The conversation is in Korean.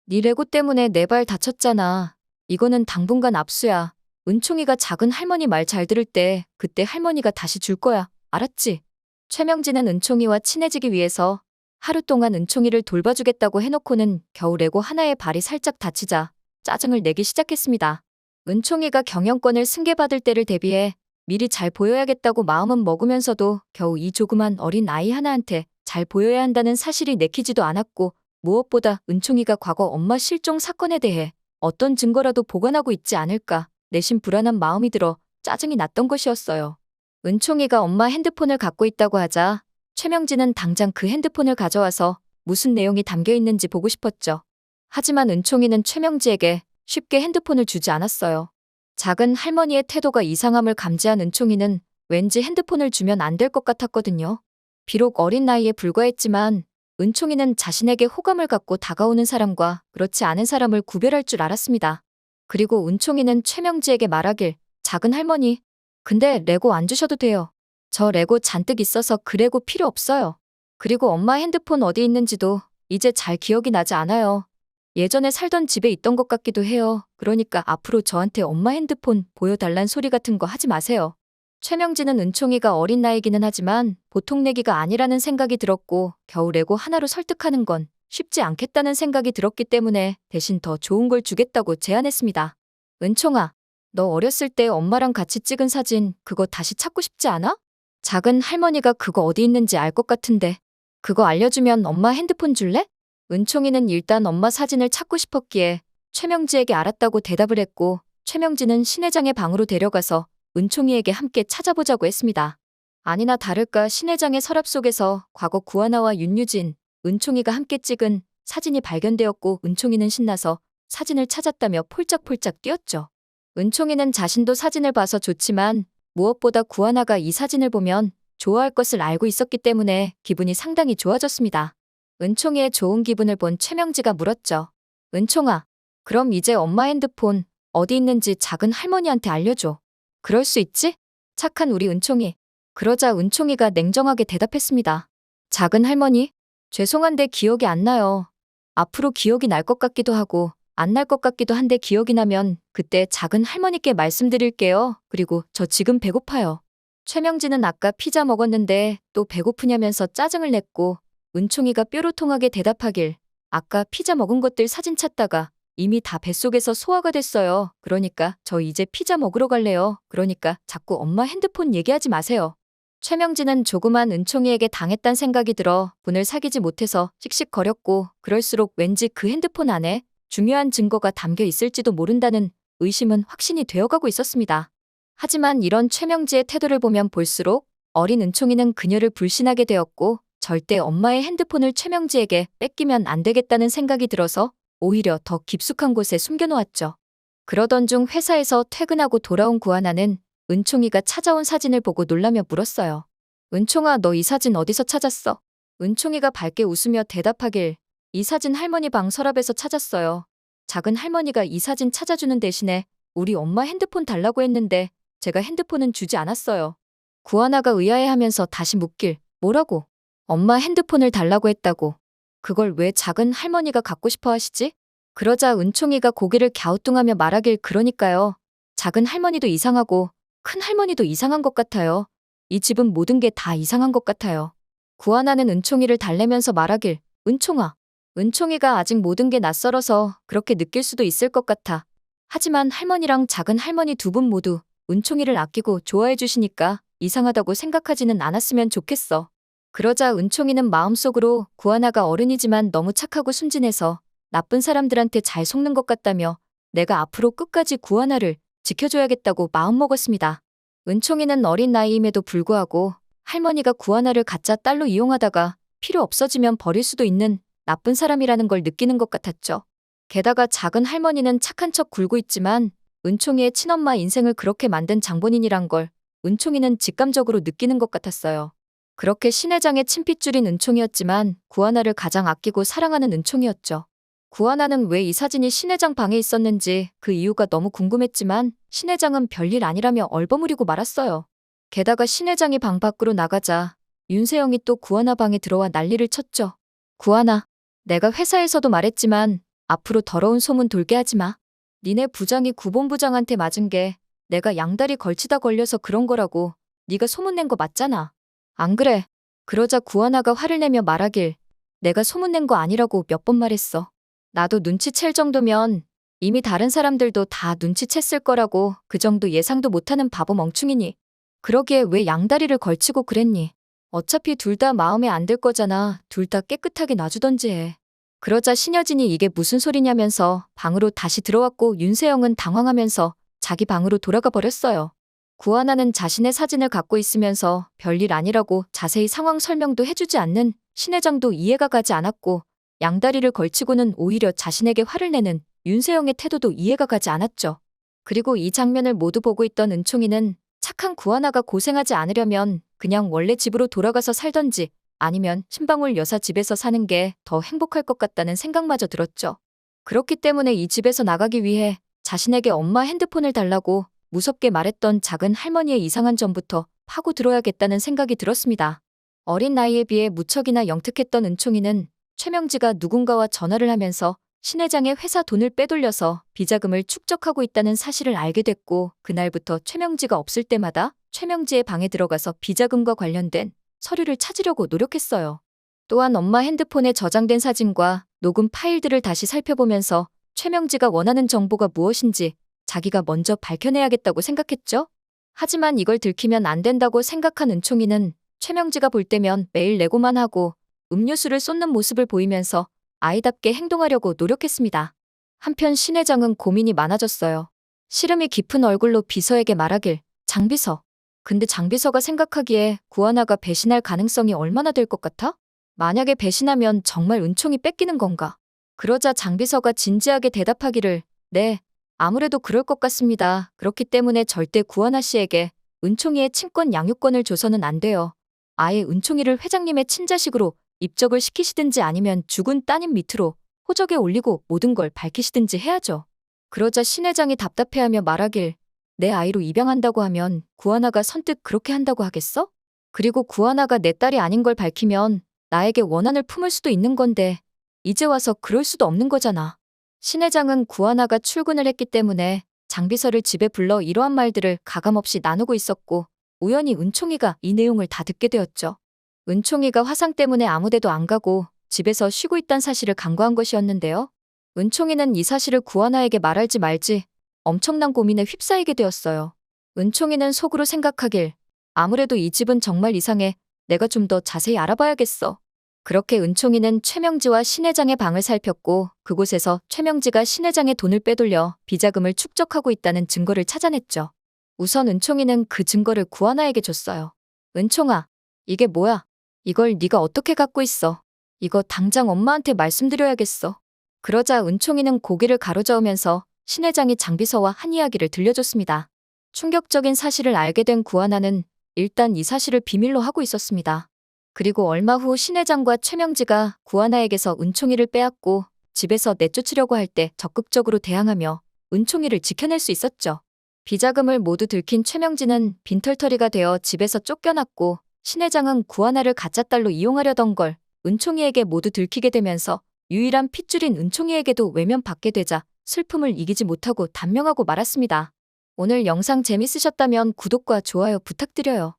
네 레고 때문에 내 발 다쳤잖아. 이거는 당분간 압수야. 은총이가 작은 할머니 말 잘 들을 때 그때 할머니가 다시 줄 거야. 알았지? 최명진은 은총이와 친해지기 위해서 하루 동안 은총이를 돌봐주겠다고 해놓고는 겨우 레고 하나에 발이 살짝 다치자 짜증을 내기 시작했습니다. 은총이가 경영권을 승계받을 때를 대비해 미리 잘 보여야겠다고 마음은 먹으면서도 겨우 이 조그만 어린 아이 하나한테 잘 보여야 한다는 사실이 내키지도 않았고, 무엇보다 은총이가 과거 엄마 실종 사건에 대해 어떤 증거라도 보관하고 있지 않을까 내심 불안한 마음이 들어 짜증이 났던 것이었어요. 은총이가 엄마 핸드폰을 갖고 있다고 하자 최명진은 당장 그 핸드폰을 가져와서 무슨 내용이 담겨 있는지 보고 싶었죠. 하지만 은총이는 최명지에게 쉽게 핸드폰을 주지 않았어요. 작은 할머니의 태도가 이상함을 감지한 은총이는 왠지 핸드폰을 주면 안 될 것 같았거든요. 비록 어린 나이에 불과했지만 은총이는 자신에게 호감을 갖고 다가오는 사람과 그렇지 않은 사람을 구별할 줄 알았습니다. 그리고 은총이는 최명지에게 말하길, 작은 할머니, 근데 레고 안 주셔도 돼요. 저 레고 잔뜩 있어서 그 레고 필요 없어요. 그리고 엄마 핸드폰 어디 있는지도 이제 잘 기억이 나지 않아요. 예전에 살던 집에 있던 것 같기도 해요. 그러니까 앞으로 저한테 엄마 핸드폰 보여달란 소리 같은 거 하지 마세요. 최명진은 은총이가 어린 나이기는 하지만 보통 내기가 아니라는 생각이 들었고, 겨우 레고 하나로 설득하는 건 쉽지 않겠다는 생각이 들었기 때문에 대신 더 좋은 걸 주겠다고 제안했습니다. 은총아, 너 어렸을 때 엄마랑 같이 찍은 사진 그거 다시 찾고 싶지 않아? 작은 할머니가 그거 어디 있는지 알 것 같은데 그거 알려주면 엄마 핸드폰 줄래? 은총이는 일단 엄마 사진을 찾고 싶었기에 최명지에게 알았다고 대답을 했고, 최명지는 신회장의 방으로 데려가서 은총이에게 함께 찾아보자고 했습니다. 아니나 다를까 신회장의 서랍 속에서 과거 구하나와 윤유진, 은총이가 함께 찍은 사진이 발견되었고, 은총이는 신나서 사진을 찾았다며 폴짝폴짝 뛰었죠. 은총이는 자신도 사진을 봐서 좋지만 무엇보다 구하나가 이 사진을 보면 좋아할 것을 알고 있었기 때문에 기분이 상당히 좋아졌습니다. 은총이의 좋은 기분을 본 최명지가 물었죠. 은총아, 그럼 이제 엄마 핸드폰 어디 있는지 작은 할머니한테 알려줘. 그럴 수 있지? 착한 우리 은총이. 그러자 은총이가 냉정하게 대답했습니다. 작은 할머니? 죄송한데 기억이 안 나요. 앞으로 기억이 날 것 같기도 하고 안 날 것 같기도 한데 기억이 나면 그때 작은 할머니께 말씀드릴게요. 그리고 저 지금 배고파요. 최명진은 아까 피자 먹었는데 또 배고프냐면서 짜증을 냈고, 은총이가 뾰로통하게 대답하길, 아까 피자 먹은 것들 사진 찾다가 이미 다 뱃속에서 소화가 됐어요. 그러니까 저 이제 피자 먹으러 갈래요. 그러니까 자꾸 엄마 핸드폰 얘기하지 마세요. 최명진은 조그만 은총이에게 당했단 생각이 들어 분을 사귀지 못해서 씩씩거렸고, 그럴수록 왠지 그 핸드폰 안에 중요한 증거가 담겨 있을지도 모른다는 의심은 확신이 되어가고 있었습니다. 하지만 이런 최명지의 태도를 보면 볼수록 어린 은총이는 그녀를 불신하게 되었고, 절대 엄마의 핸드폰을 최명지에게 뺏기면 안 되겠다는 생각이 들어서 오히려 더 깊숙한 곳에 숨겨놓았죠. 그러던 중 회사에서 퇴근하고 돌아온 구하나는 은총이가 찾아온 사진을 보고 놀라며 물었어요. 은총아, 너 이 사진 어디서 찾았어? 은총이가 밝게 웃으며 대답하길, 이 사진 할머니 방 서랍에서 찾았어요. 작은 할머니가 이 사진 찾아주는 대신에 우리 엄마 핸드폰 달라고 했는데 제가 핸드폰은 주지 않았어요. 구하나가 의아해하면서 다시 묻길, 뭐라고? 엄마 핸드폰을 달라고 했다고. 그걸 왜 작은 할머니가 갖고 싶어 하시지? 그러자 은총이가 고개를 갸우뚱하며 말하길, 그러니까요. 작은 할머니도 이상하고 큰 할머니도 이상한 것 같아요. 이 집은 모든 게 다 이상한 것 같아요. 구하나는 은총이를 달래면서 말하길, 은총아. 은총이가 아직 모든 게 낯설어서 그렇게 느낄 수도 있을 것 같아. 하지만 할머니랑 작은 할머니 두 분 모두 은총이를 아끼고 좋아해 주시니까 이상하다고 생각하지는 않았으면 좋겠어. 그러자 은총이는 마음속으로 구하나가 어른이지만 너무 착하고 순진해서 나쁜 사람들한테 잘 속는 것 같다며 내가 앞으로 끝까지 구하나를 지켜줘야겠다고 마음먹었습니다. 은총이는 어린 나이임에도 불구하고 할머니가 구하나를 가짜 딸로 이용하다가 필요 없어지면 버릴 수도 있는 나쁜 사람이라는 걸 느끼는 것 같았죠. 게다가 작은 할머니는 착한 척 굴고 있지만 은총이의 친엄마 인생을 그렇게 만든 장본인이란 걸 은총이는 직감적으로 느끼는 것 같았어요. 그렇게 신회장의 친핏줄인 은총이었지만 구하나를 가장 아끼고 사랑하는 은총이었죠. 구하나는 왜 이 사진이 신회장 방에 있었는지 그 이유가 너무 궁금했지만 신회장은 별일 아니라며 얼버무리고 말았어요. 게다가 신회장이 방 밖으로 나가자 윤세영이 또 구하나 방에 들어와 난리를 쳤죠. 구하나, 내가 회사에서도 말했지만 앞으로 더러운 소문 돌게 하지 마. 니네 부장이 구본부장한테 맞은 게 내가 양다리 걸치다 걸려서 그런 거라고. 네가 소문낸 거 맞잖아. 안 그래. 그러자 구하나가 화를 내며 말하길 내가 소문낸 거 아니라고 몇 번 말했어. 나도 눈치챌 정도면 이미 다른 사람들도 다 눈치챘을 거라고. 그 정도 예상도 못하는 바보 멍충이니. 그러기에 왜 양다리를 걸치고 그랬니? 어차피 둘 다 마음에 안 들 거잖아. 둘 다 깨끗하게 놔주던지 해. 그러자 신여진이 이게 무슨 소리냐면서 방으로 다시 들어왔고 윤세영은 당황하면서 자기 방으로 돌아가 버렸어요. 구하나는 자신의 사진을 갖고 있으면서 별일 아니라고 자세히 상황 설명도 해주지 않는 신회장도 이해가 가지 않았고 양다리를 걸치고는 오히려 자신에게 화를 내는 윤세영의 태도도 이해가 가지 않았죠. 그리고 이 장면을 모두 보고 있던 은총이는 착한 구하나가 고생하지 않으려면 그냥 원래 집으로 돌아가서 살던지 아니면 신방울 여사 집에서 사는 게 더 행복할 것 같다는 생각마저 들었죠. 그렇기 때문에 이 집에서 나가기 위해 자신에게 엄마 핸드폰을 달라고 무섭게 말했던 작은 할머니의 이상한 점부터 파고 들어야겠다는 생각이 들었습니다. 어린 나이에 비해 무척이나 영특했던 은총이는 최명지가 누군가와 전화를 하면서 신 회장의 회사 돈을 빼돌려서 비자금을 축적하고 있다는 사실을 알게 됐고 그날부터 최명지가 없을 때마다 최명지의 방에 들어가서 비자금과 관련된 서류를 찾으려고 노력했어요. 또한 엄마 핸드폰에 저장된 사진과 녹음 파일들을 다시 살펴보면서 최명지가 원하는 정보가 무엇인지 자기가 먼저 밝혀내야겠다고 생각했죠. 하지만 이걸 들키면 안 된다고 생각한 은총이는 최명지가 볼 때면 매일 내고만 하고 음료수를 쏟는 모습을 보이면서 아이답게 행동하려고 노력했습니다. 한편 신 회장은 고민이 많아졌어요. 시름이 깊은 얼굴로 비서에게 말하길 장비서. 근데 장비서가 생각하기에 구하나가 배신할 가능성이 얼마나 될 것 같아? 만약에 배신하면 정말 은총이 뺏기는 건가? 그러자 장비서가 진지하게 대답하기를 네, 아무래도 그럴 것 같습니다. 그렇기 때문에 절대 구하나 씨에게 은총이의 친권 양육권을 줘서는 안 돼요. 아예 은총이를 회장님의 친자식으로 입적을 시키시든지 아니면 죽은 따님 밑으로 호적에 올리고 모든 걸 밝히시든지 해야죠. 그러자 신 회장이 답답해하며 말하길 내 아이로 입양한다고 하면 구하나가 선뜻 그렇게 한다고 하겠어? 그리고 구하나가 내 딸이 아닌 걸 밝히면 나에게 원한을 품을 수도 있는 건데 이제 와서 그럴 수도 없는 거잖아. 신 회장은 구하나가 출근을 했기 때문에 장비서를 집에 불러 이러한 말들을 가감없이 나누고 있었고 우연히 은총이가 이 내용을 다 듣게 되었죠. 은총이가 화상 때문에 아무데도 안 가고 집에서 쉬고 있다는 사실을 간과한 것이었는데요. 은총이는 이 사실을 구하나에게 말할지 말지 엄청난 고민에 휩싸이게 되었어요. 은총이는 속으로 생각하길 아무래도 이 집은 정말 이상해. 내가 좀 더 자세히 알아봐야겠어. 그렇게 은총이는 최명지와 신 회장의 방을 살폈고 그곳에서 최명지가 신 회장의 돈을 빼돌려 비자금을 축적하고 있다는 증거를 찾아냈죠. 우선 은총이는 그 증거를 구하나에게 줬어요. 은총아, 이게 뭐야? 이걸 네가 어떻게 갖고 있어? 이거 당장 엄마한테 말씀드려야겠어. 그러자 은총이는 고개를 가로저으면서 신 회장이 장비서와 한 이야기를 들려줬습니다. 충격적인 사실을 알게 된 구하나는 일단 이 사실을 비밀로 하고 있었습니다. 그리고 얼마 후 신 회장과 최명지가 구하나에게서 은총이를 빼앗고 집에서 내쫓으려고 할 때 적극적으로 대항하며 은총이를 지켜낼 수 있었죠. 비자금을 모두 들킨 최명지는 빈털터리가 되어 집에서 쫓겨났고 신 회장은 구하나를 가짜 딸로 이용하려던 걸 은총이에게 모두 들키게 되면서 유일한 핏줄인 은총이에게도 외면받게 되자 슬픔을 이기지 못하고 단명하고 말았습니다. 오늘 영상 재밌으셨다면 구독과 좋아요 부탁드려요.